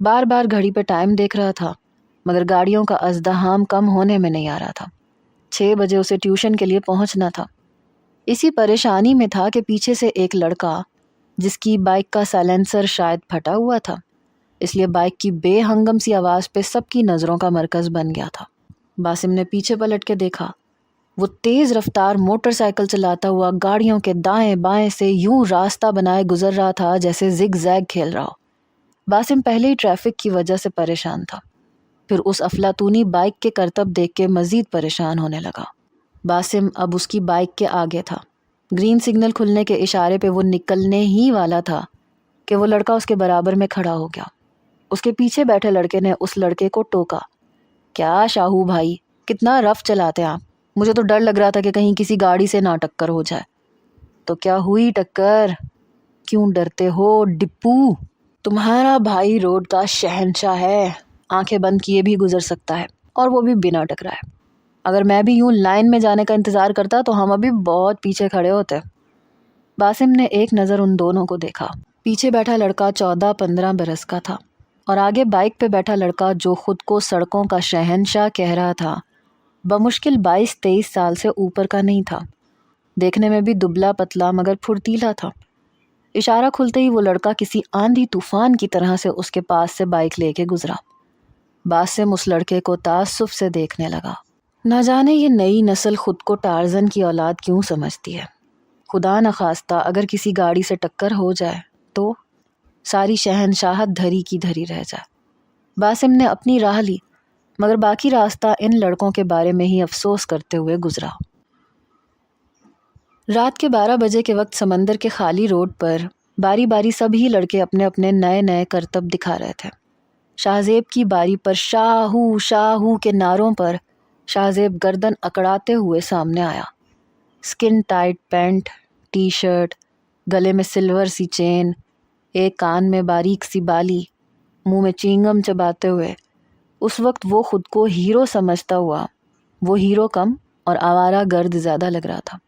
بار بار گھڑی پہ ٹائم دیکھ رہا تھا مگر گاڑیوں کا ازدحام کم ہونے میں نہیں آ رہا تھا۔ 6 بجے اسے ٹیوشن کے لیے پہنچنا تھا۔ اسی پریشانی میں تھا کہ پیچھے سے ایک لڑکا جس کی بائک کا سائلنسر شاید پھٹا ہوا تھا، اس لیے بائک کی بے ہنگم سی آواز پہ سب کی نظروں کا مرکز بن گیا تھا۔ باسم نے پیچھے پلٹ کے دیکھا، وہ تیز رفتار موٹر سائیکل چلاتا ہوا گاڑیوں کے دائیں بائیں سے یوں راستہ بنائے گزر رہا تھا جیسے زگ زیگ کھیل رہا ہو۔ باسم پہلے ہی ٹریفک کی وجہ سے پریشان تھا، پھر اس افلاطونی بائک کے کرتب دیکھ کے مزید پریشان ہونے لگا۔ باسم اب اس کی بائک کے آگے تھا۔ گرین سگنل کھلنے کے اشارے پہ وہ نکلنے ہی والا تھا کہ وہ لڑکا اس کے برابر میں کھڑا ہو گیا۔ اس کے پیچھے بیٹھے لڑکے نے اس لڑکے کو ٹوکا، کیا شاہو بھائی، کتنا رف چلاتے آپ، مجھے تو ڈر لگ رہا تھا کہ کہیں کسی گاڑی سے نہ ٹکر ہو جائے۔ تو کیا ہوئی ٹکر؟ کیوں ڈرتے ہو ڈپو؟ تمہارا بھائی روڈ کا شہنشاہ ہے، آنکھیں بند کیے بھی گزر سکتا ہے، اور وہ بھی بنا ٹکرائے۔ اگر میں بھی یوں لائن میں جانے کا انتظار کرتا تو ہم ابھی بہت پیچھے کھڑے ہوتے۔ باسم نے ایک نظر ان دونوں کو دیکھا۔ پیچھے بیٹھا لڑکا 14-15 برس کا تھا اور آگے بائک پہ بیٹھا لڑکا جو خود کو سڑکوں کا شہنشاہ کہہ رہا تھا بمشکل 22-23 سال سے اوپر کا نہیں تھا۔ دیکھنے میں بھی دبلا پتلا مگر پھرتیلا تھا۔ اشارہ کھلتے ہی وہ لڑکا کسی آندھی طوفان کی طرح سے اس کے پاس سے بائک لے کے گزرا۔ باسم اس لڑکے کو تعصب سے دیکھنے لگا۔ نہ جانے یہ نئی نسل خود کو ٹارزن کی اولاد کیوں سمجھتی ہے۔ خدا نخواستہ اگر کسی گاڑی سے ٹکر ہو جائے تو ساری شہنشاہت دھری کی دھری رہ جائے۔ باسم نے اپنی راہ لی مگر باقی راستہ ان لڑکوں کے بارے میں ہی افسوس کرتے ہوئے گزرا۔ رات کے 12 بجے کے وقت سمندر کے خالی روڈ پر باری باری سبھی لڑکے اپنے اپنے نئے نئے کرتب دکھا رہے تھے۔ شاہزیب کی باری پر شاہو شاہو کے نعروں پر شاہزیب گردن اکڑاتے ہوئے سامنے آیا۔ سکن ٹائٹ پینٹ، ٹی شرٹ، گلے میں سلور سی چین، ایک کان میں باریک سی بالی، منہ میں چینگم چباتے ہوئے اس وقت وہ خود کو ہیرو سمجھتا ہوا وہ ہیرو کم اور آوارہ گرد زیادہ لگ رہا تھا۔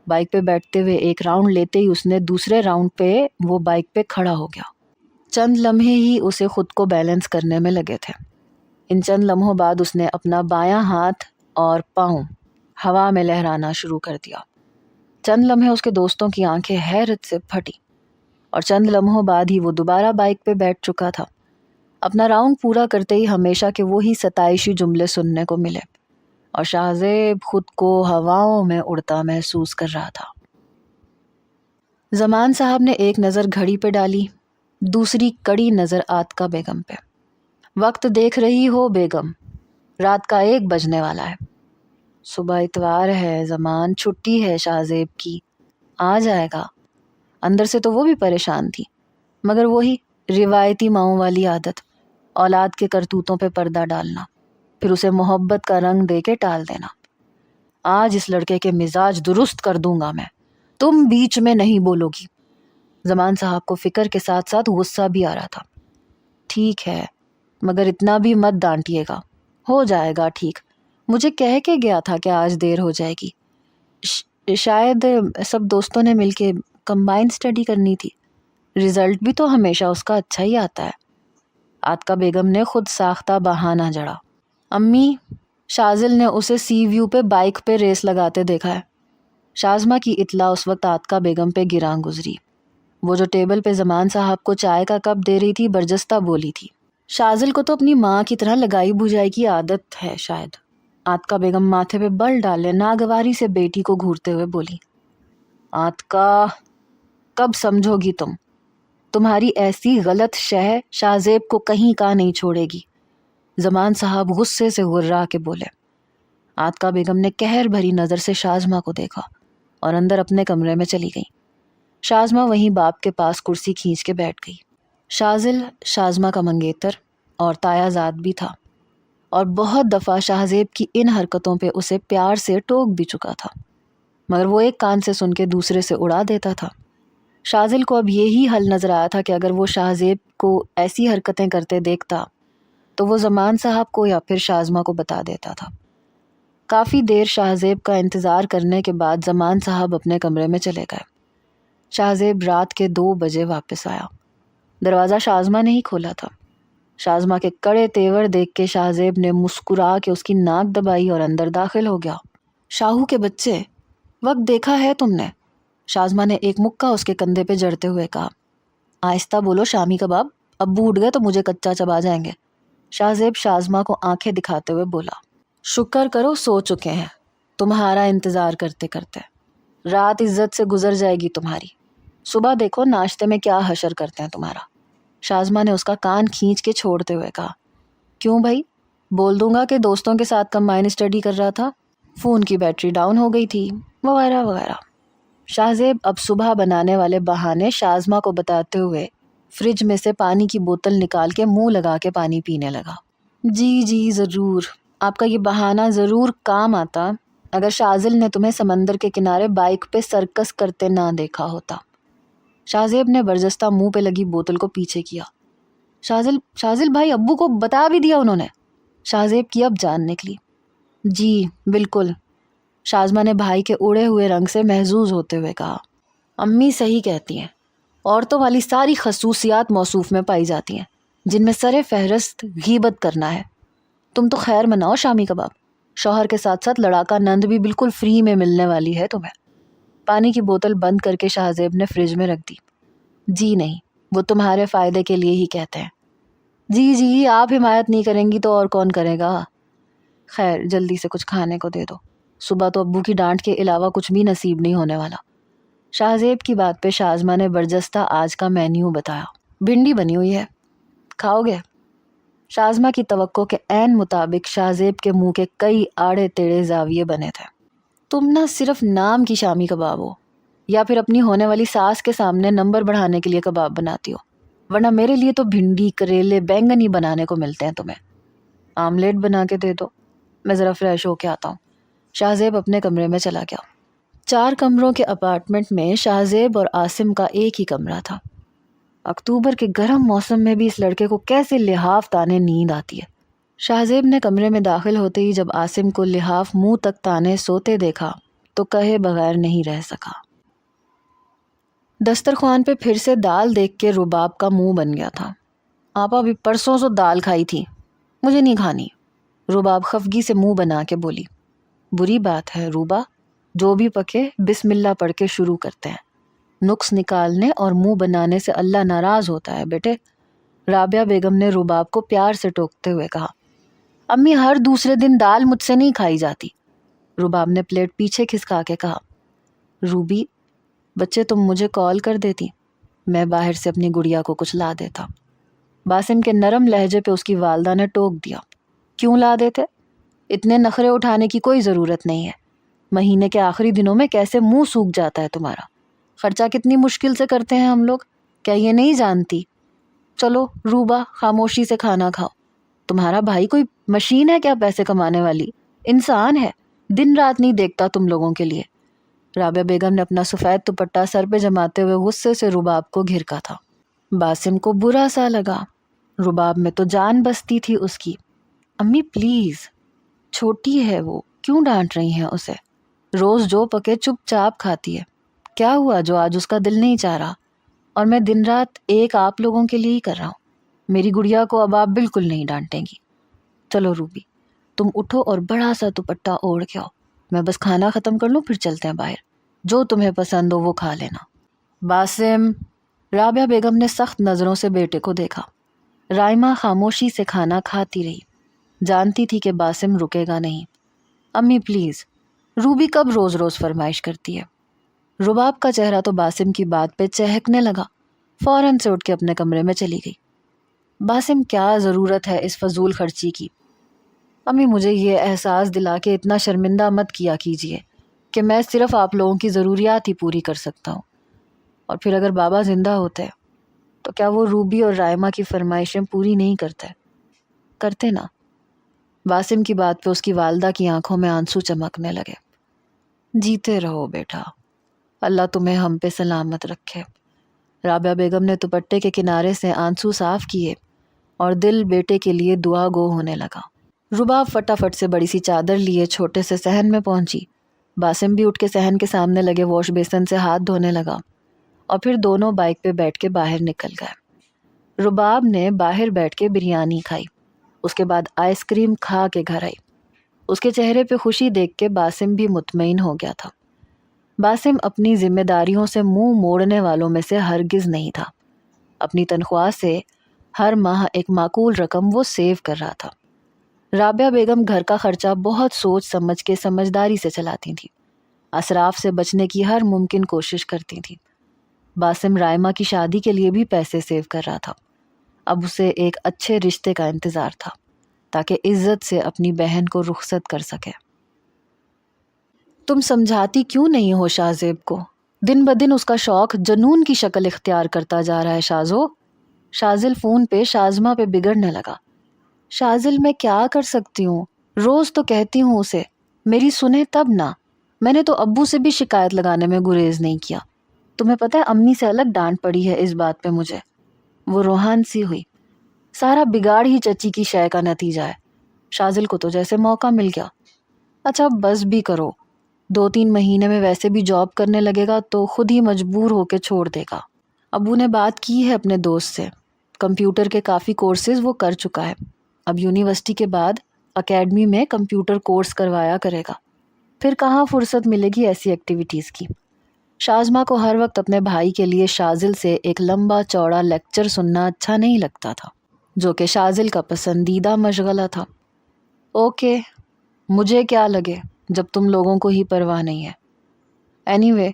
بائک پہ بیٹھتے ہوئے ایک راؤنڈ لیتے ہی اس نے دوسرے راؤنڈ پہ وہ بائک پہ کھڑا ہو گیا۔ چند لمحے ہی اسے خود کو بیلنس کرنے میں لگے تھے۔ ان چند لمحوں بعد اس نے اپنا بایاں ہاتھ اور پاؤں ہوا میں لہرانا شروع کر دیا۔ چند لمحے اس کے دوستوں کی آنکھیں حیرت سے پھٹی اور چند لمحوں بعد ہی وہ دوبارہ بائک پہ بیٹھ چکا تھا۔ اپنا راؤنڈ پورا کرتے ہی ہمیشہ کے وہی ستائشی جملے سننے کو ملے اور شاہزیب خود کو ہواؤں میں اڑتا محسوس کر رہا تھا۔ زمان صاحب نے ایک نظر گھڑی پہ ڈالی، دوسری کڑی نظر آتکا بیگم پہ۔ وقت دیکھ رہی ہو بیگم، رات کا 1 بجنے والا ہے۔ صبح اتوار ہے زمان، چھٹی ہے شاہزیب کی، آ جائے گا۔ اندر سے تو وہ بھی پریشان تھی مگر وہی روایتی ماؤں والی عادت، اولاد کے کرتوتوں پہ پردہ ڈالنا، پھر اسے محبت کا رنگ دے کے ٹال دینا۔ آج اس لڑکے کے مزاج درست کر دوں گا میں، تم بیچ میں نہیں بولو گی۔ زمان صاحب کو فکر کے ساتھ ساتھ غصہ بھی آ رہا تھا۔ ٹھیک ہے مگر اتنا بھی مت ڈانٹیے گا، ہو جائے گا ٹھیک، مجھے کہہ کے گیا تھا کہ آج دیر ہو جائے گی۔ شاید سب دوستوں نے مل کے کمبائن اسٹڈی کرنی تھی، رزلٹ بھی تو ہمیشہ اس کا اچھا ہی آتا ہے۔ آتکا بیگم نے خود ساختہ بہانہ جڑا۔ امی، شازل نے اسے سی ویو پہ بائک پہ ریس لگاتے دیکھا ہے۔ شازمہ کی اطلاع اس وقت آتکا بیگم پہ گراں گزری۔ وہ جو ٹیبل پہ زمان صاحب کو چائے کا کپ دے رہی تھی برجستہ بولی تھی، شازل کو تو اپنی ماں کی طرح لگائی بجھائی کی عادت ہے شاید۔ آتکا بیگم ماتھے پہ بل ڈالے ناگواری سے بیٹی کو گھورتے ہوئے بولی، آتکا، کب سمجھو گی تم؟ تمہاری ایسی غلط شہ شاہزیب کو کہیں کا نہیں چھوڑے گی۔ زمان صاحب غصے سے غرا کے بولے۔ آتکا بیگم نے قہر بھری نظر سے شازمہ کو دیکھا اور اندر اپنے کمرے میں چلی گئی۔ شازمہ وہیں باپ کے پاس کرسی کھینچ کے بیٹھ گئی۔ شازل شازمہ کا منگیتر اور تایا زاد بھی تھا اور بہت دفعہ شاہزیب کی ان حرکتوں پہ اسے پیار سے ٹوک بھی چکا تھا مگر وہ ایک کان سے سن کے دوسرے سے اڑا دیتا تھا۔ شازل کو اب یہی حل نظر آیا تھا کہ اگر وہ شاہزیب کو ایسی حرکتیں کرتے دیکھتا تو وہ زمان صاحب کو یا پھر شازمہ کو بتا دیتا تھا۔ کافی دیر شاہزیب کا انتظار کرنے کے بعد زمان صاحب اپنے کمرے میں چلے گئے۔ شاہزیب رات کے 2 بجے واپس آیا۔ دروازہ شازمہ نے ہی کھولا تھا۔ شازمہ کے کڑے تیور دیکھ کے شاہ زیب نے مسکرا کے اس کی ناک دبائی اور اندر داخل ہو گیا۔ شاہو کے بچے، وقت دیکھا ہے تم نے؟ شازمہ نے ایک مکہ اس کے کندھے پہ جڑتے ہوئے کہا۔ آہستہ بولو شامی کباب، ابو اٹھ گئے تو مجھے کچا چبا جائیں گے۔ شاہ زیب شازمہ کو آنکھیں دکھاتے ہوئے بولا، شکر کرو سو چکے ہیں، تمہارا انتظار کرتے کرتے۔ رات عزت سے گزر جائے گی تمہاری، صبح دیکھو ناشتے میں کیا حشر کرتے ہیں تمہارا۔ شازمہ نے اس کا کان کھینچ کے چھوڑتے ہوئے کہا، کیوں بھائی؟ بول دوں گا کہ دوستوں کے ساتھ کمبائن اسٹڈی کر رہا تھا، فون کی بیٹری ڈاؤن ہو گئی تھی، وغیرہ وغیرہ۔ شاہ زیب اب صبح بنانے والے بہانے شازمہ کو بتاتے ہوئے فریج میں سے پانی کی بوتل نکال کے منہ لگا کے پانی پینے لگا۔ جی جی ضرور، آپ کا یہ بہانہ ضرور کام آتا اگر شازل نے تمہیں سمندر کے کنارے بائک پہ سرکس کرتے نہ دیکھا ہوتا۔ شاہ زیب نے برجستہ منہ پہ لگی بوتل کو پیچھے کیا۔ شازل بھائی ابو کو بتا بھی دیا انہوں نے؟ شاہ زیب کی اب جان نکلی۔ جی بالکل، شازمہ نے بھائی کے اڑے ہوئے رنگ سے محظوظ ہوتے ہوئے کہا۔ امی صحیح کہتی ہیں، عورتوں والی ساری خصوصیات موصوف میں پائی جاتی ہیں جن میں سر فہرست غیبت کرنا ہے۔ تم تو خیر مناؤ شامی کباب، شوہر کے ساتھ ساتھ لڑاکا نند بھی بالکل فری میں ملنے والی ہے تمہیں۔ پانی کی بوتل بند کر کے شاہ زیب نے فریج میں رکھ دی۔ جی نہیں، وہ تمہارے فائدے کے لیے ہی کہتے ہیں۔ جی جی، آپ حمایت نہیں کریں گی تو اور کون کرے گا؟ خیر جلدی سے کچھ کھانے کو دے دو، صبح تو ابو کی ڈانٹ کے علاوہ کچھ بھی نصیب نہیں ہونے والا۔ شاہ زیب کی بات پہ شازمہ نے برجستہ آج کا مینیو بتایا۔ بھنڈی بنی ہوئی ہے، کھاؤ گے؟ شازمہ کی توقع کے عین مطابق شاہ زیب کے منہ کے کئی آڑے ٹیڑھے زاویے بنے تھے۔ تم نہ صرف نام کی شامی کباب ہو، یا پھر اپنی ہونے والی ساس کے سامنے نمبر بڑھانے کے لیے کباب بناتی ہو، ورنہ میرے لیے تو بھنڈی، کریلے، بینگن ہی بنانے کو ملتے ہیں تمہیں۔ آملیٹ بنا کے دے دو، میں ذرا فریش ہو کے آتا ہوں۔ شاہ زیب اپنے کمرے میں چلا گیا۔ 4 کمروں کے اپارٹمنٹ میں شاہ زیب اور عاصم کا ایک ہی کمرہ تھا۔ اکتوبر کے گرم موسم میں بھی اس لڑکے کو کیسے لحاف تانے نیند آتی ہے۔ شاہ زیب نے کمرے میں داخل ہوتے ہی جب عاصم کو لحاف منہ تک تانے سوتے دیکھا تو کہے بغیر نہیں رہ سکا۔ دسترخوان پہ پھر سے دال دیکھ کے رباب کا منہ بن گیا تھا۔ آپا بھی پرسوں سے دال کھائی تھی، مجھے نہیں کھانی۔ رباب خفگی سے منہ بنا کے بولی۔ بری بات ہے روبا، جو بھی پکے بسم اللہ پڑھ کے شروع کرتے ہیں، نقص نکالنے اور منہ بنانے سے اللہ ناراض ہوتا ہے بیٹے۔ رابعہ بیگم نے رباب کو پیار سے ٹوکتے ہوئے کہا۔ امی ہر دوسرے دن دال مجھ سے نہیں کھائی جاتی۔ رباب نے پلیٹ پیچھے کھسکا کے کہا۔ روبی بچے تم مجھے کال کر دیتی، میں باہر سے اپنی گڑیا کو کچھ لا دیتا۔ باسم کے نرم لہجے پہ اس کی والدہ نے ٹوک دیا۔ کیوں لا دیتے؟ اتنے نخرے اٹھانے کی کوئی ضرورت نہیں ہے، مہینے کے آخری دنوں میں کیسے منہ سوکھ جاتا ہے تمہارا، خرچہ کتنی مشکل سے کرتے ہیں ہم لوگ، کیا یہ نہیں جانتی؟ چلو روبا خاموشی سے کھانا کھاؤ، تمہارا بھائی کوئی مشین ہے کیا پیسے کمانے والی؟ انسان ہے، دن رات نہیں دیکھتا تم لوگوں کے لیے۔ رابعہ بیگم نے اپنا سفید دوپٹہ سر پہ جماتے ہوئے غصے سے رباب کو گھرکا تھا۔ باسم کو برا سا لگا، رباب میں تو جان بستی تھی اس کی۔ امی پلیز، چھوٹی ہے وہ، کیوں ڈانٹ رہی ہیں اسے؟ روز جو پکے چپ چاپ کھاتی ہے، کیا ہوا جو آج اس کا دل نہیں چاہ رہا؟ اور میں دن رات ایک آپ لوگوں کے لیے ہی کر رہا ہوں، میری گڑیا کو اب آپ بالکل نہیں ڈانٹیں گی۔ چلو روبی تم اٹھو اور بڑا سا دوپٹہ اوڑھ کے آؤ، میں بس کھانا ختم کر لوں پھر چلتے ہیں باہر، جو تمہیں پسند ہو وہ کھا لینا۔ باسم، رابعہ بیگم نے سخت نظروں سے بیٹے کو دیکھا۔ رائمہ خاموشی سے کھانا کھاتی رہی، جانتی تھی کہ باسم رکے گا نہیں۔ امی پلیز، روبی کب روز روز فرمائش کرتی ہے؟ رباب کا چہرہ تو باسم کی بات پہ چہکنے لگا، فوراً سے اٹھ کے اپنے کمرے میں چلی گئی۔ باسم کیا ضرورت ہے اس فضول خرچی کی؟ امی مجھے یہ احساس دلا کے اتنا شرمندہ مت کیا کیجیے کہ میں صرف آپ لوگوں کی ضروریات ہی پوری کر سکتا ہوں، اور پھر اگر بابا زندہ ہوتے تو کیا وہ روبی اور رائمہ کی فرمائشیں پوری نہیں کرتے نا؟ باسم کی بات پہ اس کی والدہ کی آنکھوں میں آنسو چمکنے لگے۔ جیتے رہو بیٹا، اللہ تمہیں ہم پہ سلامت رکھے۔ رابعہ بیگم نے دوپٹے کے کنارے سے آنسو صاف کیے اور دل بیٹے کے لیے دعا گو ہونے لگا۔ رباب فٹافٹ سے بڑی سی چادر لیے چھوٹے سے صحن میں پہنچی۔ باسم بھی اٹھ کے صحن کے سامنے لگے واش بیسن سے ہاتھ دھونے لگا، اور پھر دونوں بائک پہ بیٹھ کے باہر نکل گئے۔ رباب نے باہر بیٹھ کے بریانی کھائی، اس کے بعد آئس کریم کھا کے گھر آئی۔ اس کے چہرے پہ خوشی دیکھ کے باسم بھی مطمئن ہو گیا تھا۔ باسم اپنی ذمہ داریوں سے منہ موڑنے والوں میں سے ہرگز نہیں تھا۔ اپنی تنخواہ سے ہر ماہ ایک معقول رقم وہ سیو کر رہا تھا۔ رابعہ بیگم گھر کا خرچہ بہت سوچ سمجھ کے سمجھداری سے چلاتی تھیں، اسراف سے بچنے کی ہر ممکن کوشش کرتی تھیں۔ باسم رائمہ کی شادی کے لیے بھی پیسے سیو کر رہا تھا۔ اب اسے ایک اچھے رشتے کا انتظار تھا تاکہ عزت سے اپنی بہن کو رخصت کر سکے۔ تم سمجھاتی کیوں نہیں ہو شاہ زیب کو؟ دن بدن اس کا شوق جنون کی شکل اختیار کرتا جا رہا ہے شازو۔ شازل فون پہ شازمہ پہ بگڑنے لگا۔ شازل میں کیا کر سکتی ہوں؟ روز تو کہتی ہوں اسے، میری سنے تب نہ۔ میں نے تو ابو سے بھی شکایت لگانے میں گریز نہیں کیا۔ تمہیں پتہ ہے امی سے الگ ڈانٹ پڑی ہے اس بات پہ مجھے۔ وہ روحان سی ہوئی۔ سارا بگاڑ ہی چچی کی شے کا نتیجہ ہے۔ شازل کو تو جیسے موقع مل گیا۔ اچھا بس بھی کرو، 2-3 مہینے میں ویسے بھی جاب کرنے لگے گا تو خود ہی مجبور ہو کے چھوڑ دے گا۔ ابو نے بات کی ہے اپنے دوست سے، کمپیوٹر کے کافی کورسز وہ کر چکا ہے۔ اب یونیورسٹی کے بعد اکیڈمی میں کمپیوٹر کورس کروایا کرے گا۔ پھر کہاں فرصت ملے گی ایسی ایکٹیویٹیز کی۔ شازمہ کو ہر وقت اپنے بھائی کے لیے شازل سے ایک لمبا چوڑا لیکچر سننا اچھا نہیں لگتا تھا، جو کہ شازل کا پسندیدہ مشغلہ تھا۔ اوکے، مجھے کیا لگے جب تم لوگوں کو ہی پرواہ نہیں ہے۔ اینی وے،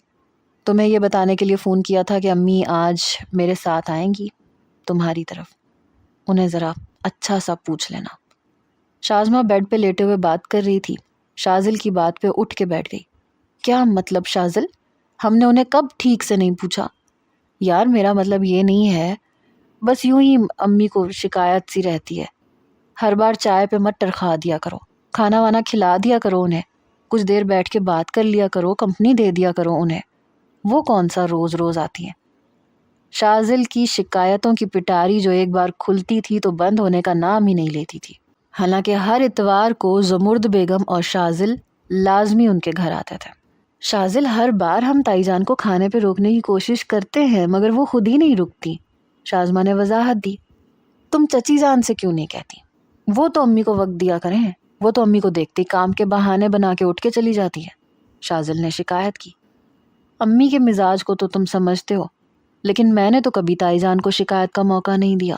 تمہیں یہ بتانے کے لیے فون کیا تھا کہ امی آج میرے ساتھ آئیں گی تمہاری طرف۔ انہیں ذرا اچھا سا پوچھ لینا۔ شازمہ بیڈ پہ لیٹے ہوئے بات کر رہی تھی، شازل کی بات پہ اٹھ کے بیٹھ گئی۔ کیا مطلب شازل؟ ہم نے انہیں کب ٹھیک سے نہیں پوچھا؟ یار میرا مطلب یہ نہیں ہے، بس یوں ہی امی کو شکایت سی رہتی ہے۔ ہر بار چائے پہ مت ٹرخا دیا کرو، کھانا وانا کھلا دیا کرو انہیں، کچھ دیر بیٹھ کے بات کر لیا کرو، کمپنی دے دیا کرو انہیں۔ وہ کون سا روز روز آتی ہیں؟ شازل کی شکایتوں کی پٹاری جو ایک بار کھلتی تھی تو بند ہونے کا نام ہی نہیں لیتی تھی۔ حالانکہ ہر اتوار کو زمرد بیگم اور شازل لازمی ان کے گھر آتے تھے۔ شازل ہر بار ہم تائی جان کو کھانے پہ روکنے کی کوشش کرتے ہیں مگر وہ خود ہی نہیں رکتی، شازمہ نے وضاحت دی۔ تم چچی جان سے کیوں نہیں کہتی؟ وہ تو امی کو وقت دیا کریں، وہ تو امی کو دیکھتی کام کے بہانے بنا کے اٹھ کے چلی جاتی ہے، شازل نے شکایت کی۔ امی کے مزاج کو تو تم سمجھتے ہو، لیکن میں نے تو کبھی تائی جان کو شکایت کا موقع نہیں دیا،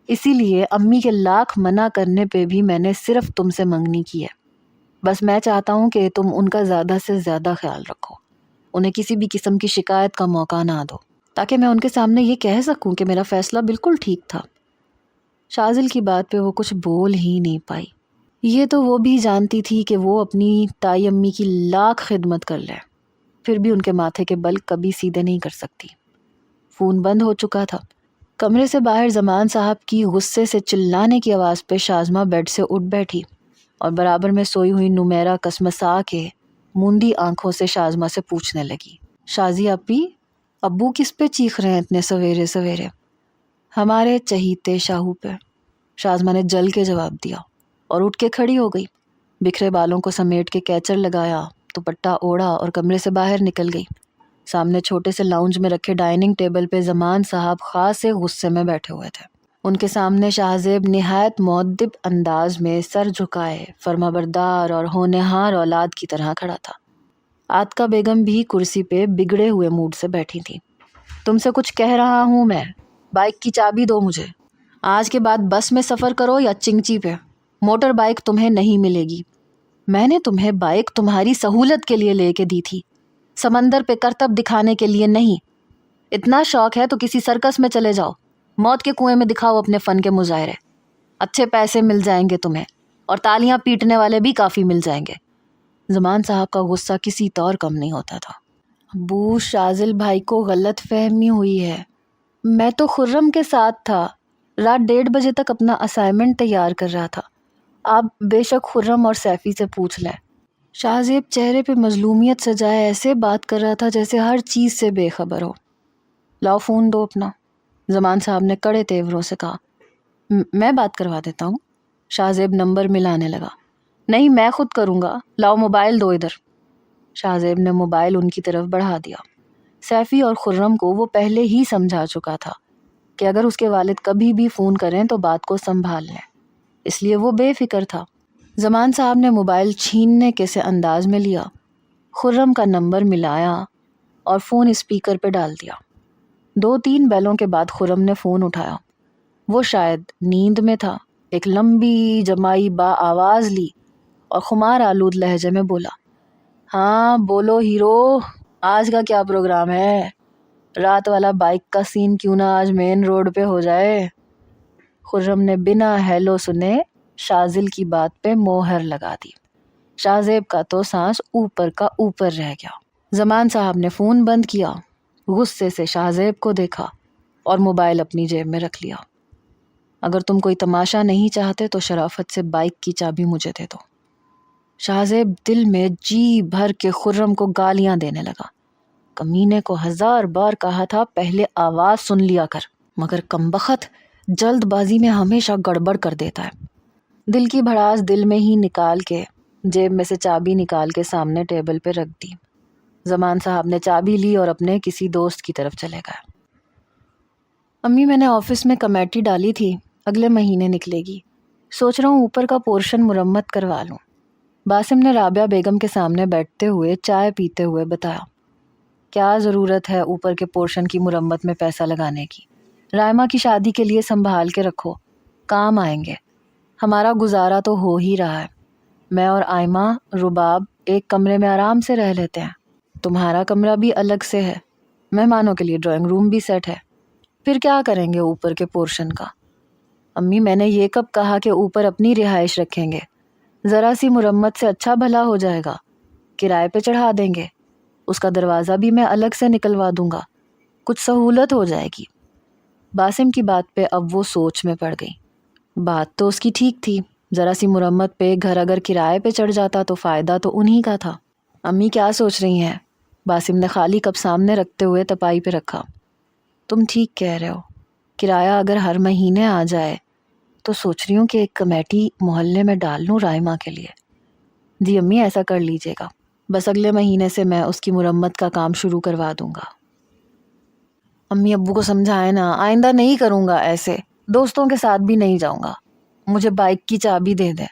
اسی لیے امی کے لاکھ منع کرنے پہ بھی میں نے صرف تم سے منگنی کی ہے۔ بس میں چاہتا ہوں کہ تم ان کا زیادہ سے زیادہ خیال رکھو، انہیں کسی بھی قسم کی شکایت کا موقع نہ دو، تاکہ میں ان کے سامنے یہ کہہ سکوں کہ میرا فیصلہ بالکل ٹھیک تھا۔ شازل کی بات پہ وہ کچھ بول ہی نہیں پائی۔ یہ تو وہ بھی جانتی تھی کہ وہ اپنی تائی امی کی لاکھ خدمت کر لے، پھر بھی ان کے ماتھے کے بل کبھی سیدھے نہیں کر سکتی۔ فون بند ہو چکا تھا۔ کمرے سے باہر زمان صاحب کی غصے سے چلانے کی آواز پہ شازمہ بیڈ سے اٹھ بیٹھی اور برابر میں سوئی ہوئی نمیرہ کسمسا کے موندی آنکھوں سے شازمہ سے پوچھنے لگی، شازی اپی، ابو کس پہ چیخ رہے ہیں اتنے سویرے سویرے؟ ہمارے چہیتے شاہو پہ، شازمہ نے جل کے جواب دیا اور اٹھ کے کھڑی ہو گئی۔ بکھرے بالوں کو سمیٹ کے کیچر لگایا، دوپٹہ اوڑھا اور کمرے سے باہر نکل گئی۔ سامنے چھوٹے سے لاؤنج میں رکھے ڈائننگ ٹیبل پہ زمان صاحب خاصے غصے میں بیٹھے ہوئے تھے۔ ان کے سامنے شاہ زیب نہایت مؤدب انداز میں سر جھکائے فرمانبردار اور ہونہار اولاد کی طرح کھڑا تھا۔ عاتقہ بیگم بھی کرسی پہ بگڑے ہوئے موڈ سے بیٹھی تھی۔ تم سے کچھ کہہ رہا ہوں میں، بائک کی چابی دو مجھے۔ آج کے بعد بس میں سفر کرو یا چنگچی پہ، موٹر بائک تمہیں نہیں ملے گی۔ میں نے تمہیں بائک تمہاری سہولت کے لیے لے کے دی تھی، سمندر پہ کرتب دکھانے کے لیے نہیں۔ اتنا شوق ہے تو کسی سرکس میں چلے جاؤ، موت کے کنویں میں دکھاؤ اپنے فن کے مظاہرے، اچھے پیسے مل جائیں گے تمہیں اور تالیاں پیٹنے والے بھی کافی مل جائیں گے۔ زمان صاحب کا غصہ کسی طور کم نہیں ہوتا تھا۔ ابو، شازل بھائی کو غلط فہمی ہوئی ہے، میں تو خرم کے ساتھ تھا، رات 1:30 بجے تک اپنا اسائنمنٹ تیار کر رہا تھا۔ آپ بے شک خرم اور سیفی سے پوچھ لیں۔ شاہ زیب چہرے پہ مظلومیت سجائے ایسے بات کر رہا تھا جیسے ہر چیز سے بے خبر ہو۔ لاؤ فون دو اپنا، زمان صاحب نے کڑے تیوروں سے کہا۔ میں بات کروا دیتا ہوں، شاہ زیب نمبر ملانے لگا۔ نہیں، میں خود کروں گا، لاؤ موبائل دو ادھر۔ شاہ زیب نے موبائل ان کی طرف بڑھا دیا۔ سیفی اور خرم کو وہ پہلے ہی سمجھا چکا تھا کہ اگر اس کے والد کبھی بھی فون کریں تو بات کو سنبھال لیں، اس لیے وہ بے فکر تھا۔ زمان صاحب نے موبائل چھیننے کے سے انداز میں لیا، خرم کا نمبر ملایا اور فون اسپیکر پہ ڈال دیا۔ 2-3 بیلوں کے بعد خرم نے فون اٹھایا۔ وہ شاید نیند میں تھا۔ ایک لمبی جمائی با آواز لی اور خمار آلود لہجے میں بولا، ہاں بولو ہیرو، آج کا کیا پروگرام ہے؟ رات والا بائک کا سین کیوں نہ آج مین روڈ پہ ہو جائے؟ خرم نے بنا ہیلو سنے شازل کی بات پہ موہر لگا دی۔ شاہزیب کا تو سانس اوپر کا اوپر رہ گیا۔ زمان صاحب نے فون بند کیا، غصے سے شاہزیب کو دیکھا اور موبائل اپنی جیب میں رکھ لیا۔ اگر تم کوئی تماشا نہیں چاہتے تو شرافت سے بائک کی چابی مجھے دے دو۔ شاہزیب دل میں جی بھر کے خرم کو گالیاں دینے لگا۔ کمینے کو 1000 بار کہا تھا پہلے آواز سن لیا کر، مگر کمبخت جلد بازی میں ہمیشہ گڑبڑ کر دیتا ہے۔ دل کی بھڑاس دل میں ہی نکال کے جیب میں سے چابی نکال کے سامنے ٹیبل پہ رکھ دی۔ زمان صاحب نے چابی لی اور اپنے کسی دوست کی طرف چلے گئے۔ امی، میں نے آفس میں کمیٹی ڈالی تھی، اگلے مہینے نکلے گی، سوچ رہا ہوں اوپر کا پورشن مرمت کروا لوں۔ باسم نے رابعہ بیگم کے سامنے بیٹھتے ہوئے چائے پیتے ہوئے بتایا، کیا ضرورت ہے اوپر کے پورشن کی مرمت میں پیسہ لگانے کی؟ رائمہ کی شادی کے لیے سنبھال کے رکھو، کام آئیں گے۔ ہمارا گزارا تو ہو ہی رہا ہے، میں اور آئمہ رباب ایک کمرے میں آرام سے رہ لیتے ہیں، تمہارا کمرہ بھی الگ سے ہے، مہمانوں کے لیے ڈرائنگ روم بھی سیٹ ہے، پھر کیا کریں گے اوپر کے پورشن کا؟ امی، میں نے یہ کب کہا کہ اوپر اپنی رہائش رکھیں گے؟ ذرا سی مرمت سے اچھا بھلا ہو جائے گا، کرائے پہ چڑھا دیں گے، اس کا دروازہ بھی میں الگ سے نکلوا دوں گا، کچھ سہولت ہو جائے گی۔ باسم کی بات پہ اب وہ سوچ میں پڑ گئی۔ بات تو اس کی ٹھیک تھی، ذرا سی مرمت پہ گھر اگر کرائے پہ چڑھ جاتا تو فائدہ تو انہی کا تھا۔ امی کیا سوچ رہی ہیں؟ باسم نے خالی کپ سامنے رکھتے ہوئے تپائی پہ رکھا۔ تم ٹھیک کہہ رہے ہو، کرایہ اگر ہر مہینے آ جائے تو سوچ رہی ہوں کہ ایک کمیٹی محلے میں ڈال لوں رائمہ کے لیے۔ جی امی، ایسا کر لیجیے گا، بس اگلے مہینے سے میں اس کی مرمت کا کام شروع کروا دوں گا۔ امی ابو کو سمجھائیں نا، آئندہ نہیں کروں گا ایسے، دوستوں کے ساتھ بھی نہیں جاؤں گا، مجھے بائک کی چابی دے دیں۔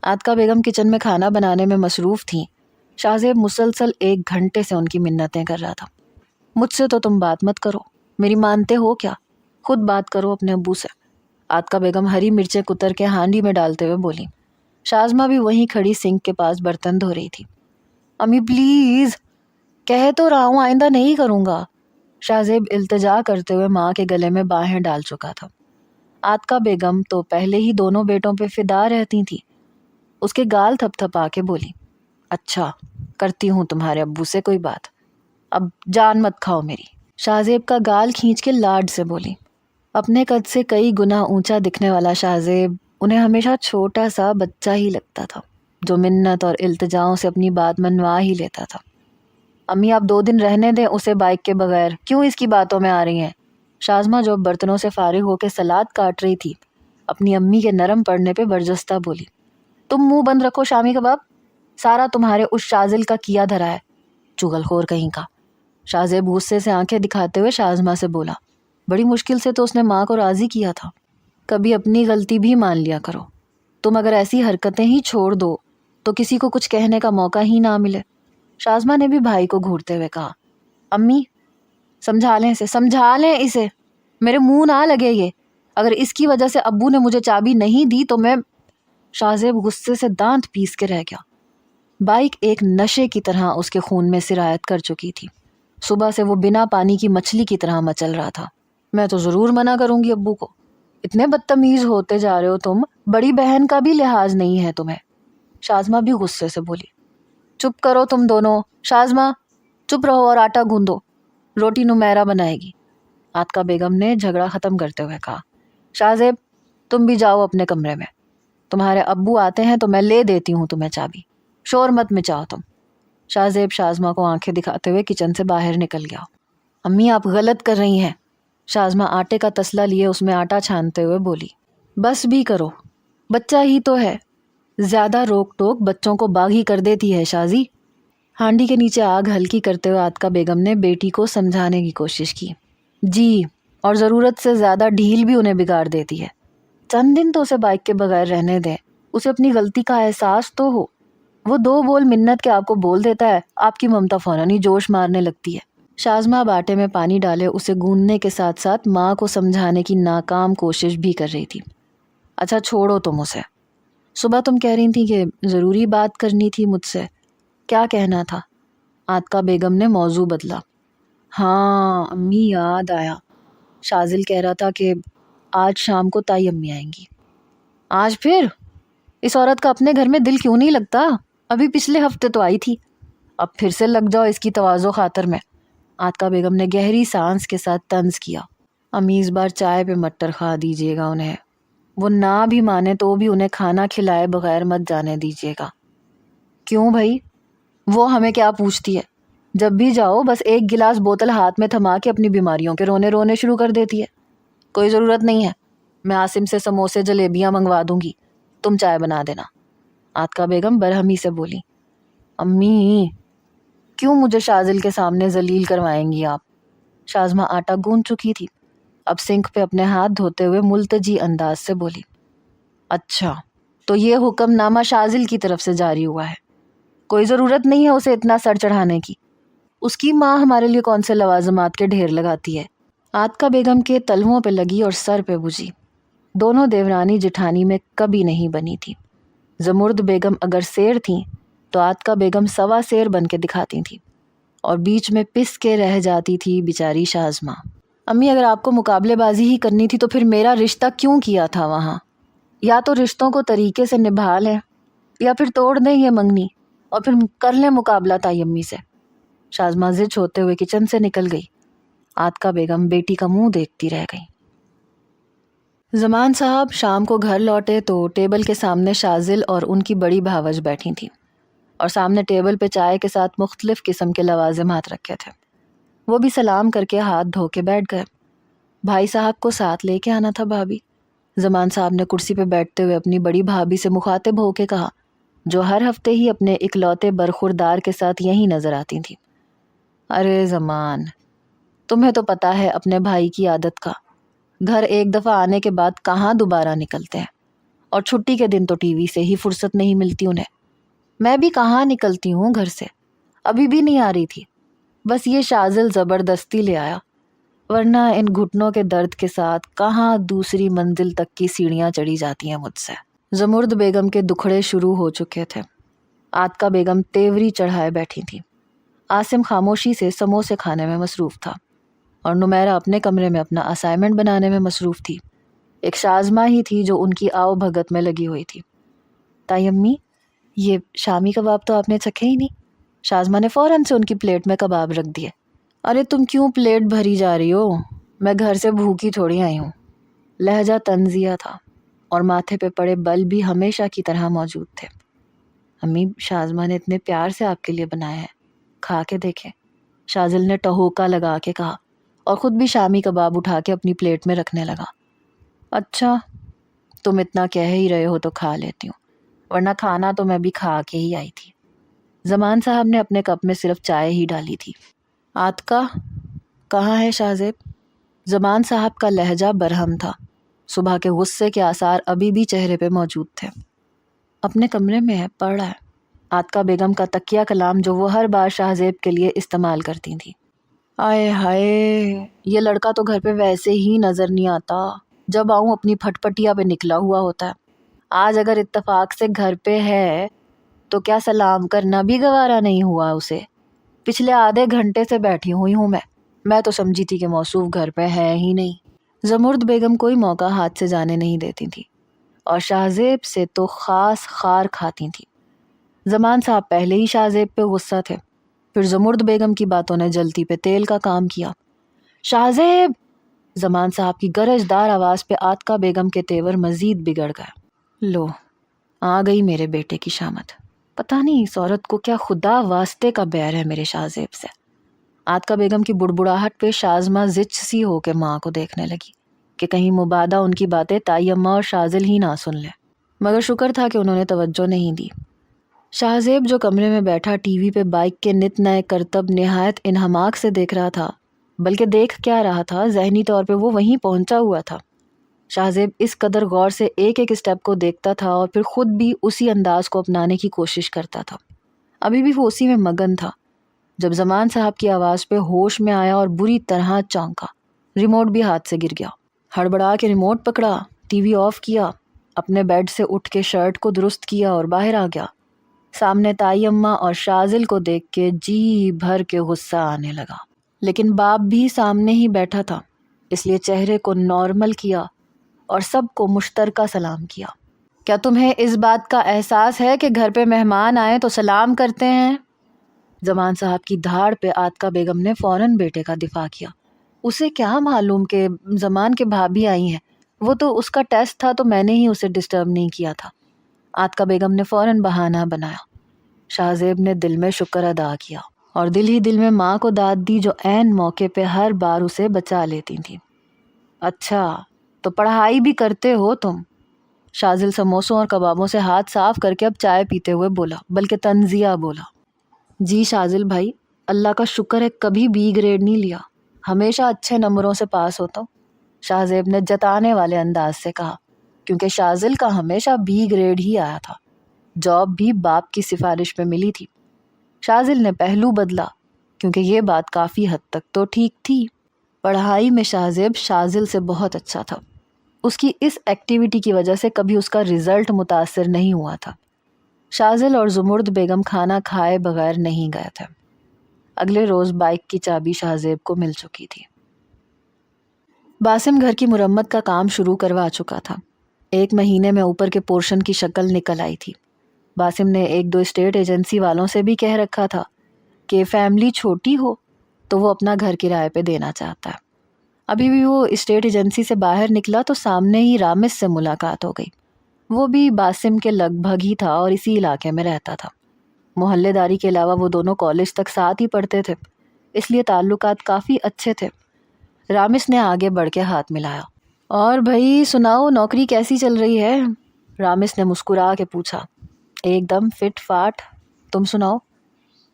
عاتقہ بیگم کچن میں کھانا بنانے میں مصروف تھیں۔ شاہزیب مسلسل 1 گھنٹے سے ان کی منتیں کر رہا تھا۔ مجھ سے تو تم بات مت کرو، میری مانتے ہو کیا؟ خود بات کرو اپنے ابو سے۔ عاتقہ بیگم ہری مرچیں کتر کے ہانڈی میں ڈالتے ہوئے بولی۔ شازمہ بھی وہیں کھڑی سنک کے پاس برتن دھو رہی تھی۔ امی پلیز، کہہ تو رہا ہوں آئندہ نہیں کروں گا۔ شاہزیب التجا کرتے ہوئے ماں کے گلے میں باہیں ڈال چکا تھا۔ عاتقہ بیگم تو پہلے ہی دونوں بیٹوں پہ فدا رہتی تھی، اس کے گال تھپ تھپا کے بولی، اچھا کرتی ہوں تمہارے ابو سے کوئی بات، اب جان مت کھاؤ میری۔ شاہزیب کا گال کھینچ کے لاڈ سے بولی۔ اپنے قد سے کئی گنا اونچا دکھنے والا شاہزیب انہیں ہمیشہ چھوٹا سا بچہ ہی لگتا تھا، جو منت اور التجاؤں سے اپنی بات منوا ہی لیتا تھا۔ امی آپ 2 دن رہنے دیں اسے بائک کے بغیر، کیوں اس کی باتوں میں آ رہی ہیں؟ شازمہ جو برتنوں سے فارغ ہو کے سلاد کاٹ رہی تھی، اپنی امی کے نرم پڑنے پہ برجستہ بولی، تم منہ بند رکھو شامی کباب، سارا تمہارے اس شازل کا کیا دھرا ہے، چغل خور کہیں کا۔ شاہزیب غصے سے آنکھیں دکھاتے ہوئے شازمہ سے بولا، بڑی مشکل سے تو اس نے ماں کو راضی کیا تھا، کبھی اپنی غلطی بھی مان لیا کرو، تم اگر ایسی حرکتیں ہی چھوڑ دو تو کسی کو کچھ کہنے کا موقع ہی نہ ملے۔ شازمہ نے بھی بھائی کو گھورتے ہوئے کہا، امی سمجھا لیں اسے، میرے منہ نہ لگے یہ، اگر اس کی وجہ سے ابو نے مجھے چابی نہیں دی تو میں… شاہزیب غصے سے دانت پیس کے رہ گیا۔ بائک ایک نشے کی طرح اس کے خون میں سرایت کر چکی تھی، صبح سے وہ بنا پانی کی مچھلی کی طرح مچل رہا تھا۔ میں تو ضرور منع کروں گی ابو کو، اتنے بدتمیز ہوتے جا رہے ہو تم، بڑی بہن کا بھی لحاظ نہیں ہے تمہیں۔ شازمہ بھی غصے سے بولی، چپ کرو تم دونوں، شازمہ چپ رہو اور آٹا گوندو، روٹی نمیرہ بنائے گی۔ عاتقہ بیگم نے جھگڑا ختم کرتے ہوئے کہا، شاہزیب تم بھی جاؤ اپنے کمرے میں، تمہارے ابو آتے ہیں تو میں لے دیتی ہوں تمہیں چابی، شور مت مچاؤ تم۔ شاہزیب شازمہ کو آنکھیں دکھاتے ہوئے کچن سے باہر نکل گیا۔ امی آپ غلط کر رہی ہیں، شازمہ آٹے کا تسلا لیے اس میں آٹا چھانتے ہوئے بولی، بس بھی کرو، بچہ ہی تو ہے، زیادہ روک ٹوک بچوں کو باغی کر دیتی ہے شازی۔ ہانڈی کے نیچے آگ ہلکی کرتے ہوئے عاتقہ بیگم نے بیٹی کو سمجھانے کی کوشش کی، جی اور ضرورت سے زیادہ ڈھیل بھی انہیں بگاڑ دیتی ہے۔ چند دن تو اسے بائک کے بغیر رہنے دیں، اسے اپنی غلطی کا احساس تو ہو۔ وہ 2 بول منت کے آپ کو بول دیتا ہے، آپ کی ممتا فوراً ہی جوش مارنے لگتی ہے۔ شازمہ اب آٹے میں پانی ڈالے اسے گوندنے کے ساتھ ساتھ ماں کو سمجھانے کی ناکام کوشش بھی کر رہی تھی۔ اچھا چھوڑو تم اسے، صبح تم کہہ رہی تھی کہ ضروری بات کرنی تھی مجھ سے، کیا کہنا تھا؟ عاتقہ بیگم نے موضوع بدلا۔ ہاں امی یاد آیا، شازل کہہ رہا تھا کہ آج شام کو تائی امی آئیں گی۔ آج پھر؟ اس عورت کا اپنے گھر میں دل کیوں نہیں لگتا؟ ابھی پچھلے ہفتے تو آئی تھی، اب پھر سے لگ جاؤ اس کی تواضع خاطر میں۔ عاتقہ بیگم نے گہری سانس کے ساتھ طنز کیا۔ امی اس بار چائے پہ مت ٹرخا دیجیے گا انہیں، وہ نہ بھی مانے تو بھی انہیں کھانا کھلائے بغیر مت جانے دیجیے گا۔ کیوں بھائی؟ وہ ہمیں کیا پوچھتی ہے؟ جب بھی جاؤ بس ایک گلاس بوتل ہاتھ میں تھما کے اپنی بیماریوں کے رونے شروع کر دیتی ہے۔ کوئی ضرورت نہیں ہے، میں عاصم سے سموسے جلیبیاں منگوا دوں گی، تم چائے بنا دینا۔ عاتقہ بیگم برہمی سے بولی۔ امی کیوں مجھے شازل کے سامنے ذلیل کروائیں گی آپ؟ شازمہ آٹا گوندھ چکی تھی، اب سنک پہ اپنے ہاتھ دھوتے ہوئے ملتجی انداز سے بولی۔ اچھا تو یہ حکم نامہ شازل کی طرف سے جاری ہوا ہے؟ کوئی ضرورت نہیں ہے اسے اتنا سر چڑھانے کی، اس کی ماں ہمارے لیے کون سے لوازمات کے ڈھیر لگاتی ہے؟ عاتقہ بیگم کے تلووں پہ لگی اور سر پہ بجھی۔ دونوں دیورانی جٹھانی میں کبھی نہیں بنی تھی۔ زمرد بیگم اگر سیر تھیں تو عاتقہ بیگم سوا سیر بن کے دکھاتی تھیں، اور بیچ میں پس کے رہ جاتی تھی بیچاری شازمہ۔ امی اگر آپ کو مقابلے بازی ہی کرنی تھی تو پھر میرا رشتہ کیوں کیا تھا وہاں؟ یا تو رشتوں کو طریقے سے نبھا لیں یا پھر توڑ دیں یہ منگنی اور پھر کر لیں مقابلہ تائی امی سے۔ شازمہ زچ ہوتے ہوئے کچن سے نکل گئی۔ عاتقہ بیگم بیٹی کا منہ دیکھتی رہ گئی۔ زمان صاحب شام کو گھر لوٹے تو ٹیبل کے سامنے شازل اور ان کی بڑی بھاوج بیٹھی تھیں، اور سامنے ٹیبل پہ چائے کے ساتھ مختلف قسم کے لوازمات رکھے تھے۔ وہ بھی سلام کر کے ہاتھ دھو کے بیٹھ گئے۔ بھائی صاحب کو ساتھ لے کے آنا تھا بھابھی، زمان صاحب نے کرسی پہ بیٹھتے ہوئے اپنی بڑی بھابھی سے مخاطب ہو کے کہا، جو ہر ہفتے ہی اپنے اکلوتے برخوردار کے ساتھ یہیں نظر آتی تھیں۔ ارے زمان، تمہیں تو پتہ ہے اپنے بھائی کی عادت کا، گھر ایک دفعہ آنے کے بعد کہاں دوبارہ نکلتے ہیں، اور چھٹی کے دن تو ٹی وی سے ہی فرصت نہیں ملتی انہیں۔ میں بھی کہاں نکلتی ہوں گھر سے، ابھی بھی نہیں آ رہی تھی، بس یہ شازل زبردستی لے آیا، ورنہ ان گھٹنوں کے درد کے ساتھ کہاں دوسری منزل تک کی سیڑھیاں چڑھی جاتی ہیں مجھ سے۔ زمرد بیگم کے دکھڑے شروع ہو چکے تھے۔ عاتقہ بیگم تیوری چڑھائے بیٹھی تھی۔ عاصم خاموشی سے سموسے کھانے میں مصروف تھا، اور نمیرہ اپنے کمرے میں اپنا اسائنمنٹ بنانے میں مصروف تھی۔ ایک شازمہ ہی تھی جو ان کی آؤ بھگت میں لگی ہوئی تھی۔ تائی امی، یہ شامی کباب تو آپ نے چکھے ہی نہیں۔ شازمہ نے فوراً سے ان کی پلیٹ میں کباب رکھ دیے۔ ارے تم کیوں پلیٹ بھری جا رہی ہو؟ میں گھر سے بھوکی تھوڑی آئی ہوں۔ لہجہ طنزیہ تھا، اور ماتھے پہ پڑے بل بھی ہمیشہ کی طرح موجود تھے۔ امی، شازمہ نے اتنے پیار سے آپ کے لیے بنایا ہے، کھا کے دیکھیں، شازل نے ٹہوکا لگا کے کہا، اور خود بھی شامی کباب اٹھا کے اپنی پلیٹ میں رکھنے لگا۔ اچھا تم اتنا کہہ ہی رہے ہو تو کھا لیتی ہوں، ورنہ کھانا تو میں بھی کھا کے ہی آئی تھی۔ زمان صاحب نے اپنے کپ میں صرف چائے ہی ڈالی تھی۔ عاتقہ کہاں ہے شازیب؟ زمان صاحب کا لہجہ برہم تھا، صبح کے غصے کے آثار ابھی بھی چہرے پہ موجود تھے۔ اپنے کمرے میں ہے، پڑھ رہا ہے۔ عاتقہ بیگم کا تکیہ کلام جو وہ ہر بار شاہزیب کے لیے استعمال کرتی تھیں۔ آئے ہائے، یہ لڑکا تو گھر پہ ویسے ہی نظر نہیں آتا، جب آؤں اپنی پھٹ پٹیا پہ نکلا ہوا ہوتا ہے۔ آج اگر اتفاق سے گھر پہ ہے تو کیا سلام کرنا بھی گوارا نہیں ہوا اسے؟ پچھلے آدھے گھنٹے سے بیٹھی ہوئی ہوں میں تو سمجھی تھی کہ موصوف گھر پہ ہے ہی نہیں۔ زمرد بیگم کوئی موقع ہاتھ سے جانے نہیں دیتی تھی، اور شاہزیب سے تو خاص خار کھاتی تھی۔ زمان صاحب پہلے ہی شاہزیب پہ غصہ تھے، پھر زمرد بیگم کی باتوں نے جلتی پہ تیل کا کام کیا۔ شاہزیب! زمان صاحب کی گرج دار آواز پہ عاتقہ بیگم کے تیور مزید بگڑ گئے۔ لو، آ گئی میرے بیٹے کی شامت۔ پتہ نہیں اس عورت کو کیا خدا واسطے کا بیر ہے میرے شاہزیب سے۔ عاتقہ بیگم کی بڑبڑاہٹ پہ شازمہ زچ سی ہو کے ماں کو دیکھنے لگی کہ کہیں مبادہ ان کی باتیں تائی اماں اور شازل ہی نہ سن لیں، مگر شکر تھا کہ انہوں نے توجہ نہیں دی۔ شاہزیب جو کمرے میں بیٹھا ٹی وی پہ بائک کے نت نئے کرتب نہایت انہماک سے دیکھ رہا تھا، بلکہ دیکھ کیا رہا تھا، ذہنی طور پہ وہ وہیں پہنچا ہوا تھا۔ شاہ زیب اس قدر غور سے ایک ایک اسٹیپ کو دیکھتا تھا اور پھر خود بھی اسی انداز کو اپنانے کی کوشش کرتا تھا۔ ابھی بھی وہ اسی میں مگن تھا جب زمان صاحب کی آواز پہ ہوش میں آیا اور بری طرح چونکا۔ ریموٹ بھی ہاتھ سے گر گیا۔ ہڑبڑا کے ریموٹ پکڑا، ٹی وی آف کیا، اپنے بیڈ سے اٹھ کے شرٹ کو درست کیا اور باہر آ گیا۔ سامنے تائی اماں اور شازل کو دیکھ کے جی بھر کے غصہ آنے لگا، لیکن باپ بھی سامنے ہی بیٹھا تھا، اس لیے چہرے کو نارمل کیا اور سب کو مشترکہ سلام کیا۔ کیا تمہیں اس بات کا احساس ہے کہ گھر پہ مہمان آئے تو سلام کرتے ہیں؟ زمان صاحب کی دھاڑ پہ عاتقہ بیگم نے فوراً بیٹے کا دفاع کیا۔ اسے کیا معلوم کہ زمان کے بھابھی آئی ہیں، وہ تو اس کا ٹیسٹ تھا تو میں نے ہی اسے ڈسٹرب نہیں کیا تھا۔ عاتقہ بیگم نے فوراً بہانہ بنایا۔ شاہ زیب نے دل میں شکر ادا کیا اور دل ہی دل میں ماں کو داد دی جو عین موقع پہ ہر بار اسے بچا لیتی تھی۔ اچھا تو پڑھائی بھی کرتے ہو تم؟ شازل سموسوں اور کبابوں سے ہاتھ صاف کر کے اب چائے پیتے ہوئے بولا، بلکہ تنزیہ بولا۔ جی شازل بھائی، اللہ کا شکر ہے کبھی بی گریڈ نہیں لیا، ہمیشہ اچھے نمبروں سے پاس ہوتا ہوں، شاہ زیب نے جتانے والے انداز سے کہا، کیونکہ شازل کا ہمیشہ بی گریڈ ہی آیا تھا۔ جاب بھی باپ کی سفارش پہ ملی تھی۔ شازل نے پہلو بدلا کیونکہ یہ بات کافی حد تک تو ٹھیک تھی۔ پڑھائی میں شاہ زیب شازل سے بہت اچھا تھا۔ اس کی اس ایکٹیویٹی کی وجہ سے کبھی اس کا رزلٹ متاثر نہیں ہوا تھا۔ شازل اور زمرد بیگم کھانا کھائے بغیر نہیں گئے تھے۔ اگلے روز بائک کی چابی شاہ زیب کو مل چکی تھی۔ باسم گھر کی مرمت کا کام شروع کروا چکا تھا۔ 1 مہینے میں اوپر کے پورشن کی شکل نکل آئی تھی۔ باسم نے 1-2 اسٹیٹ ایجنسی والوں سے بھی کہہ رکھا تھا کہ فیملی چھوٹی ہو تو وہ اپنا گھر کرائے پہ دینا چاہتا ہے۔ ابھی بھی وہ اسٹیٹ ایجنسی سے باہر نکلا تو سامنے ہی رامس سے ملاقات ہو گئی۔ وہ بھی باسم کے لگ بھگ ہی تھا اور اسی علاقے میں رہتا تھا۔ محلے داری کے علاوہ وہ دونوں کالج تک ساتھ ہی پڑھتے تھے، اس لیے تعلقات کافی اچھے تھے۔ رامس نے آگے بڑھ کے ہاتھ ملایا۔ اور بھائی سناؤ، نوکری کیسی چل رہی ہے؟ رامس نے مسکرا کے پوچھا۔ ایک دم فٹ فاٹ، تم سناؤ؟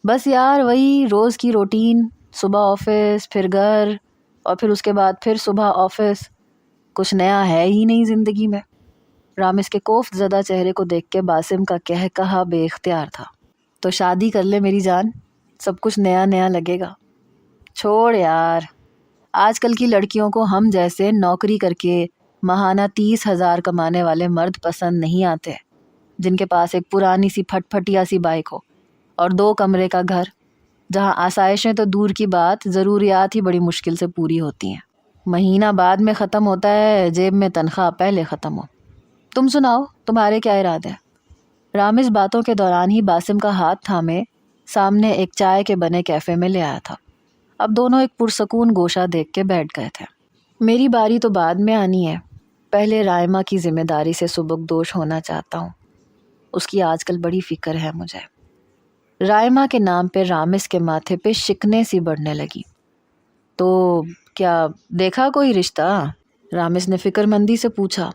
بس یار وہی روز کی روٹین، صبح آفس پھر گھر اور پھر اس کے بعد پھر صبح آفس، کچھ نیا ہے ہی نہیں زندگی میں۔ رامس کے کوفت زدہ چہرے کو دیکھ کے باسم کا کہا بے اختیار تھا۔ تو شادی کر لے میری جان، سب کچھ نیا نیا لگے گا۔ چھوڑ یار، آج کل کی لڑکیوں کو ہم جیسے نوکری کر کے ماہانہ 30,000 کمانے والے مرد پسند نہیں آتے، جن کے پاس ایک پرانی سی پھٹ پھٹیا سی بائک ہو اور 2 کمرے کا گھر، جہاں آسائشیں تو دور کی بات، ضروریات ہی بڑی مشکل سے پوری ہوتی ہیں۔ مہینہ بعد میں ختم ہوتا ہے، جیب میں تنخواہ پہلے ختم ہو۔ تم سناؤ، تمہارے کیا ارادے ہیں؟ رامس باتوں کے دوران ہی باسم کا ہاتھ تھامے سامنے ایک چائے کے بنے کیفے میں لے آیا تھا۔ اب دونوں ایک پرسکون گوشہ دیکھ کے بیٹھ گئے تھے۔ میری باری تو بعد میں آنی ہے، پہلے رائمہ کی ذمہ داری سے سبکدوش ہونا چاہتا ہوں، اس کی آج کل بڑی فکر ہے مجھے۔ رائمہ کے نام پہ رامس کے ماتھے پہ شکنے سی بڑھنے لگی۔ تو کیا دیکھا کوئی رشتہ؟ رامس نے فکر مندی سے پوچھا۔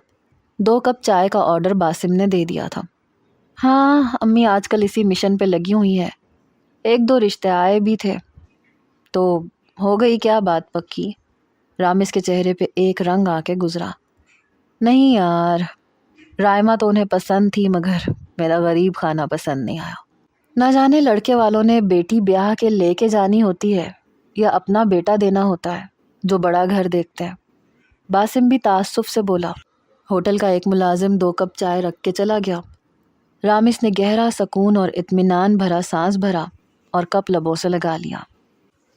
2 کپ چائے کا آرڈر باسم نے دے دیا تھا۔ ہاں امی آج کل اسی مشن پہ لگی ہوئی ہیں، 1-2 رشتے آئے بھی تھے۔ تو ہو گئی کیا بات پکی؟ رامس کے چہرے پہ ایک رنگ آ کے گزرا۔ نہیں یار، رائمہ تو انہیں پسند تھی مگر میرا غریب خانہ پسند نہیں آیا۔ نہ جانے لڑکے والوں نے بیٹی بیاہ کے لے کے جانی ہوتی ہے یا اپنا بیٹا دینا ہوتا ہے جو بڑا گھر دیکھتے ہیں۔ باسم بھی تعصب سے بولا۔ ہوٹل کا ایک ملازم 2 کپ چائے رکھ کے چلا گیا۔ رامس نے گہرا سکون اور اطمینان بھرا سانس بھرا اور کپ لبوں سے لگا لیا۔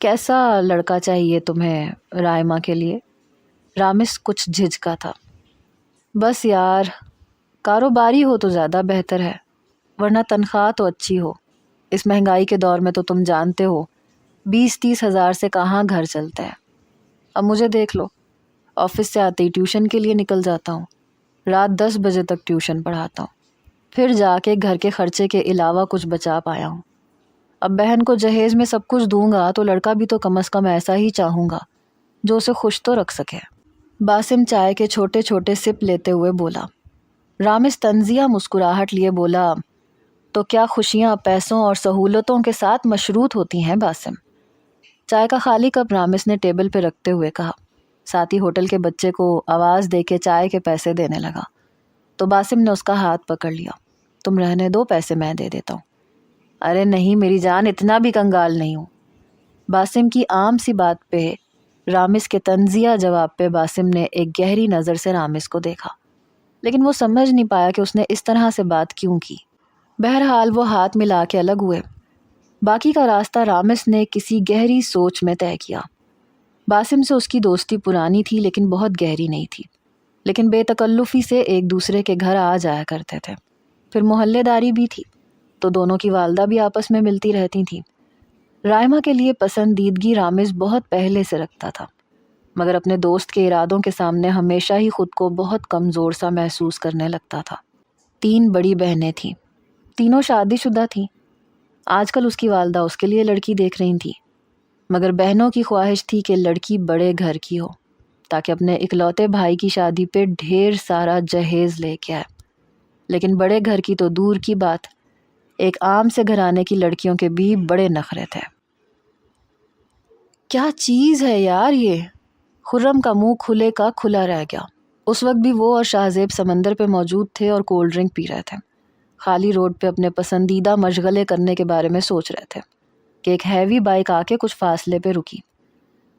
کیسا لڑکا چاہیے تمہیں رائمہ کے لیے؟ رامس کچھ جھجکا تھا۔ بس یار، کاروباری ہو تو زیادہ بہتر ہے، ورنہ تنخواہ تو اچھی ہو۔ اس مہنگائی کے دور میں تو تم جانتے ہو 20-30 ہزار سے کہاں گھر چلتا ہے۔ اب مجھے دیکھ لو، آفس سے آتے ہی ٹیوشن کے لیے نکل جاتا ہوں، رات 10 بجے تک ٹیوشن پڑھاتا ہوں، پھر جا کے گھر کے خرچے کے علاوہ کچھ بچا پایا ہوں۔ اب بہن کو جہیز میں سب کچھ دوں گا تو لڑکا بھی تو کم از کم ایسا ہی چاہوں گا جو اسے خوش تو رکھ سکے۔ باسم چائے کے چھوٹے چھوٹے سپ لیتے ہوئے بولا۔ رامس طنزیہ مسکراہٹ لیے بولا، تو کیا خوشیاں پیسوں اور سہولتوں کے ساتھ مشروط ہوتی ہیں باسم؟ چائے کا خالی کپ رامس نے ٹیبل پہ رکھتے ہوئے کہا، ساتھ ہی ہوٹل کے بچے کو آواز دے کے چائے کے پیسے دینے لگا تو باسم نے اس کا ہاتھ پکڑ لیا۔ تم رہنے دو، پیسے میں دے دیتا ہوں۔ ارے نہیں میری جان، اتنا بھی کنگال نہیں ہوں۔ باسم کی عام سی بات پہ رامس کے طنزیہ جواب پہ باسم نے ایک گہری نظر سے رامس کو دیکھا، لیکن وہ سمجھ نہیں پایا کہ اس نے اس طرح سے بات کیوں کی۔ بہرحال وہ ہاتھ ملا کے الگ ہوئے۔ باقی کا راستہ رامس نے کسی گہری سوچ میں طے کیا۔ باسم سے اس کی دوستی پرانی تھی لیکن بہت گہری نہیں تھی، لیکن بے تکلفی سے ایک دوسرے کے گھر آ جایا کرتے تھے۔ پھر محلے داری بھی تھی تو دونوں کی والدہ بھی آپس میں ملتی رہتی تھیں۔ رائمہ کے لیے پسندیدگی رامس بہت پہلے سے رکھتا تھا، مگر اپنے دوست کے ارادوں کے سامنے ہمیشہ ہی خود کو بہت کمزور سا محسوس کرنے لگتا تھا۔ 3 بڑی بہنیں تھیں، تینوں شادی شدہ تھیں۔ آج کل اس کی والدہ اس کے لیے لڑکی دیکھ رہی تھی، مگر بہنوں کی خواہش تھی کہ لڑکی بڑے گھر کی ہو تاکہ اپنے اکلوتے بھائی کی شادی پہ ڈھیر سارا جہیز لے کے آئے۔ لیکن بڑے گھر کی تو دور کی بات، ایک عام سے گھرانے کی لڑکیوں کے بھی بڑے نخرے تھے۔ کیا چیز ہے یار یہ! خرم کا منہ کھلے کا کھلا رہ گیا۔ اس وقت بھی وہ اور شاہزیب سمندر پہ موجود تھے اور کولڈ ڈرنک پی رہے تھے۔ خالی روڈ پہ اپنے پسندیدہ مشغلے کرنے کے بارے میں سوچ رہے تھے کہ ایک ہیوی بائک آ کے کچھ فاصلے پہ رکی۔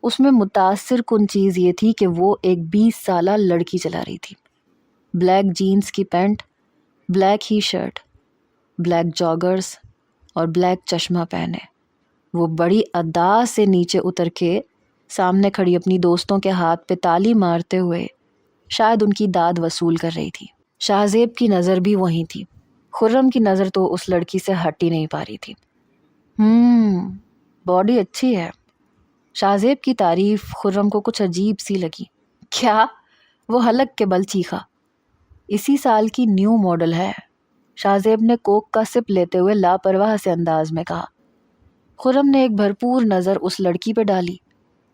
اس میں متاثر کن چیز یہ تھی کہ وہ ایک 20 سالہ لڑکی چلا رہی تھی۔ بلیک جینز کی پینٹ، بلیک ہی شرٹ، بلیک جاگرز اور بلیک چشمہ پہنے وہ بڑی ادا سے نیچے اتر کے سامنے کھڑی اپنی دوستوں کے ہاتھ پہ تالی مارتے ہوئے شاید ان کی داد وصول کر رہی تھی۔ شاہزیب کی نظر بھی وہیں تھی۔ خرم کی نظر تو اس لڑکی سے ہٹ ہی نہیں پا رہی تھی۔ باڈی اچھی ہے۔ شاہزیب کی تعریف خرم کو کچھ عجیب سی لگی۔ کیا؟ وہ حلق کے بل چیخا۔ اسی سال کی نیو ماڈل ہے، شاہزیب نے کوک کا سپ لیتے ہوئے لاپرواہ سے انداز میں کہا۔ خرم نے ایک بھرپور نظر اس لڑکی پہ ڈالی،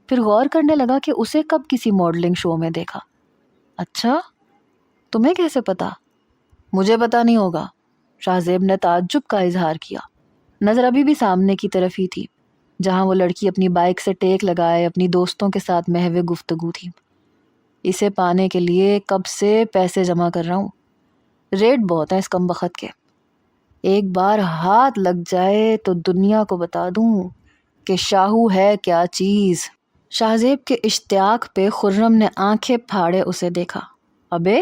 پھر غور کرنے لگا کہ اسے کب کسی ماڈلنگ شو میں دیکھا۔ اچھا، تمہیں کیسے پتا؟ مجھے پتا نہیں ہوگا، شاہزیب نے تعجب کا اظہار کیا۔ نظر ابھی بھی سامنے کی طرف ہی تھی جہاں وہ لڑکی اپنی بائک سے ٹیک لگائے اپنی دوستوں کے ساتھ محو گفتگو تھی۔ اسے پانے کے لیے کب سے پیسے جمع کر رہا ہوں، ریٹ بہت ہیں اس کم بخت کے، ایک بار ہاتھ لگ جائے تو دنیا کو بتا دوں کہ شاہو ہے کیا چیز۔ شاہزیب کے اشتیاق پہ خرم نے آنکھیں پھاڑے اسے دیکھا۔ ابے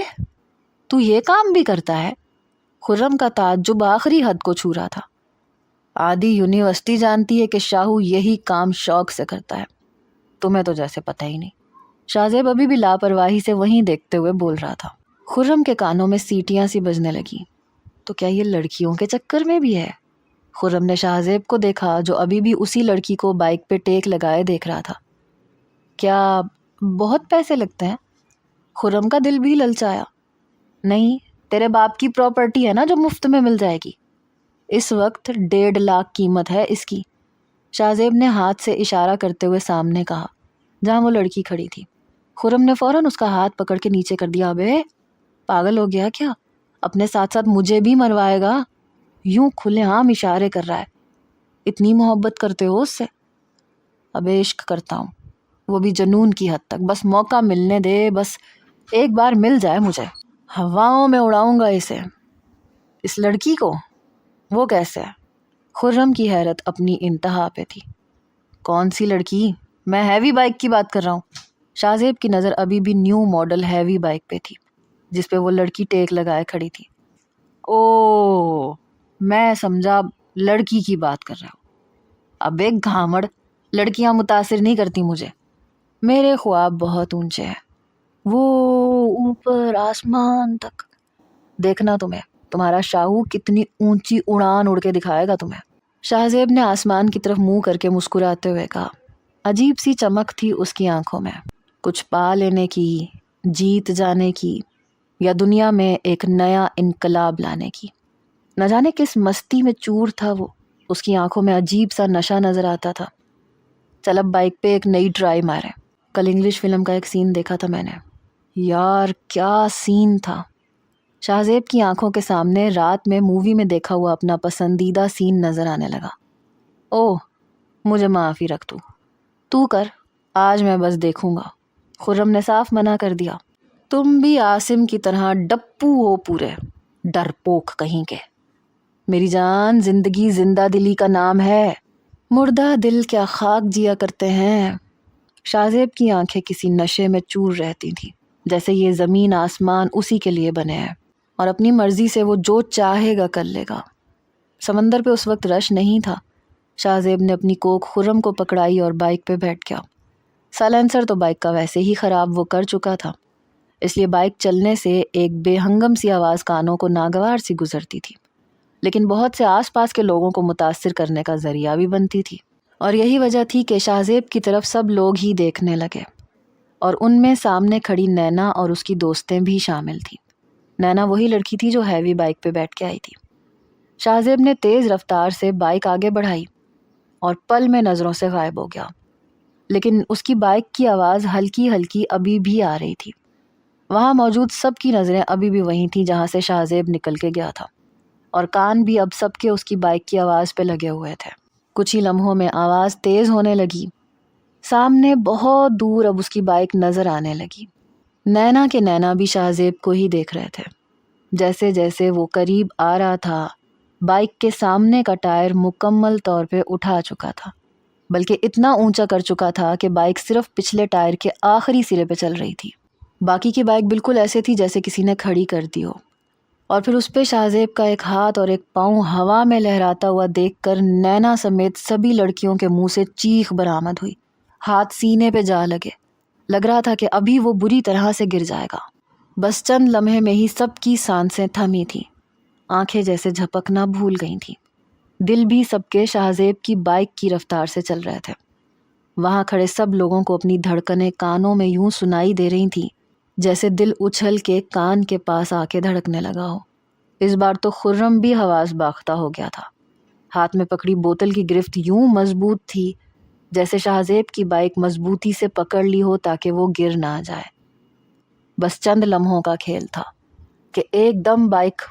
تو یہ کام بھی کرتا ہے؟ خرم کا تعجب آخری حد کو چھو رہا تھا۔ آدھی یونیورسٹی جانتی ہے کہ شاہو یہی کام شوق سے کرتا ہے، تمہیں تو جیسے پتہ ہی نہیں۔ شاہزیب ابھی بھی لاپرواہی سے وہیں دیکھتے ہوئے بول رہا تھا۔ خرم کے کانوں میں سیٹیاں سی بجنے لگیں۔ تو کیا یہ لڑکیوں کے چکر میں بھی ہے؟ خرم نے شاہزیب کو دیکھا جو ابھی بھی اسی لڑکی کو بائک پہ ٹیک لگائے دیکھ رہا تھا۔ کیا بہت پیسے لگتے ہیں؟ خرم کا دل بھی للچایا۔ نہیں، تیرے باپ کی پراپرٹی ہے نا جو مفت میں مل جائے گی، اس وقت 1.5 لاکھ قیمت ہے اس کی، شاہزیب نے ہاتھ سے اشارہ کرتے ہوئے سامنے کہا جہاں وہ لڑکی کھڑی تھی۔ خرم نے فوراً اس کا ہاتھ پکڑ کے نیچے کر دیا۔ ابے پاگل ہو گیا کیا؟ اپنے ساتھ ساتھ مجھے بھی مروائے گا؟ یوں کھلے عام اشارے کر رہا ہے۔ اتنی محبت کرتے ہو اس سے؟ ابے عشق کرتا ہوں، وہ بھی جنون کی حد تک، بس موقع ملنے دے، بس ایک بار مل جائے مجھے، ہواؤں میں اڑاؤں گا اسے، اس لڑکی کو۔ وہ کیسے؟ خرم کی حیرت اپنی انتہا پہ تھی۔ کون سی لڑکی؟ میں ہیوی بائک کی بات کر رہا ہوں۔ شاہزیب کی نظر ابھی بھی نیو ماڈل ہیوی بائک پہ تھی جس پہ وہ لڑکی ٹیک لگائے کھڑی تھی۔ او، میں سمجھا لڑکی کی بات کر رہا ہوں۔ اب ایک گھامڑ، لڑکیاں متاثر نہیں کرتی مجھے، میرے خواب بہت اونچے ہیں، وہ اوپر آسمان تک۔ دیکھنا تمہارا شاہو کتنی اونچی اڑان اڑ کے دکھائے گا تمہیں۔ شاہزیب نے آسمان کی طرف منہ کر کے مسکراتے ہوئے کہا۔ عجیب سی چمک تھی اس کی آنکھوں میں، کچھ پا لینے کی، جیت جانے کی، یا دنیا میں ایک نیا انقلاب لانے کی۔ نہ جانے کس مستی میں چور تھا وہ، اس کی آنکھوں میں عجیب سا نشہ نظر آتا تھا۔ چل اب بائک پہ ایک نئی ٹرائی مارے۔ کل انگلش فلم کا ایک سین دیکھا تھا میں نے، یار کیا سین تھا۔ شاہزیب کی آنکھوں کے سامنے رات میں مووی میں دیکھا ہوا اپنا پسندیدہ سین نظر آنے لگا۔ اوہ، مجھے معافی رکھ تو، تو کر، آج میں بس دیکھوں گا۔ خرم نے صاف منع کر دیا۔ تم بھی عاصم کی طرح ڈپو ہو پورے، ڈرپوک کہیں کے۔ میری جان، زندگی زندہ دلی کا نام ہے، مردہ دل کیا خاک جیا کرتے ہیں۔ شاہ زیب کی آنکھیں کسی نشے میں چور رہتی تھیں، جیسے یہ زمین آسمان اسی کے لیے بنے ہیں اور اپنی مرضی سے وہ جو چاہے گا کر لے گا۔ سمندر پہ اس وقت رش نہیں تھا۔ شاہ زیب نے اپنی کوک خرم کو پکڑائی اور بائک پہ بیٹھ گیا۔ سائلنسر تو بائک کا ویسے ہی خراب وہ کر چکا تھا، اس لیے بائک چلنے سے ایک بے ہنگم سی آواز کانوں کو ناگوار سی گزرتی تھی، لیکن بہت سے آس پاس کے لوگوں کو متاثر کرنے کا ذریعہ بھی بنتی تھی۔ اور یہی وجہ تھی کہ شاہ زیب کی طرف سب لوگ ہی دیکھنے لگے، اور ان میں سامنے کھڑی نینا اور اس کی دوستیں بھی شامل تھیں۔ نینا وہی لڑکی تھی جو ہیوی بائک پہ بیٹھ کے آئی تھی۔ شاہ زیب نے تیز رفتار سے بائک آگے بڑھائی اور پل میں نظروں سے غائب ہو گیا، لیکن اس کی بائک کی آواز ہلکی ہلکی ابھی بھی آ رہی تھی۔ وہاں موجود سب کی نظریں ابھی بھی وہیں تھیں جہاں سے شاہ زیب نکل کے گیا تھا، اور کان بھی اب سب کے اس کی بائک کی آواز پہ لگے ہوئے تھے۔ کچھ ہی لمحوں میں آواز تیز ہونے لگی، سامنے بہت دور اب اس کی بائک نظر آنے لگی۔ نینا کے نینا بھی شاہ زیب کو ہی دیکھ رہے تھے۔ جیسے جیسے وہ قریب آ رہا تھا، بائک کے سامنے کا ٹائر مکمل طور پہ اٹھا چکا تھا، بلکہ اتنا اونچا کر چکا تھا کہ بائک صرف پچھلے ٹائر کے آخری سرے پہ چل رہی تھی۔ باقی کی بائک بالکل ایسے تھی جیسے کسی نے کھڑی کر دی ہو، اور پھر اس پہ شاہ زیب کا ایک ہاتھ اور ایک پاؤں ہوا میں لہراتا ہوا دیکھ کر نینا سمیت سبھی لڑکیوں کے منہ سے چیخ برآمد ہوئی۔ ہاتھ سینے پہ جا لگ رہا تھا کہ ابھی وہ بری طرح سے گر جائے گا۔ بس چند لمحے میں ہی سب کی سانسیں تھمی تھیں، آنکھیں جیسے جھپکنا بھول گئی تھیں، دل بھی سب کے شاہ زیب کی بائک کی رفتار سے چل رہے تھے۔ وہاں کھڑے سب لوگوں کو اپنی دھڑکنیں کانوں میں یوں سنائی دے رہی تھیں جیسے دل اچھل کے کان کے پاس آ کے دھڑکنے لگا ہو۔ اس بار تو خرم بھی حواس باختہ ہو گیا تھا۔ ہاتھ میں پکڑی بوتل کی گرفت یوں مضبوط تھی جیسے شاہ زیب کی بائک مضبوطی سے پکڑ لی ہو تاکہ وہ گر نہ جائے۔ بس چند لمحوں کا کھیل تھا کہ ایک دم بائک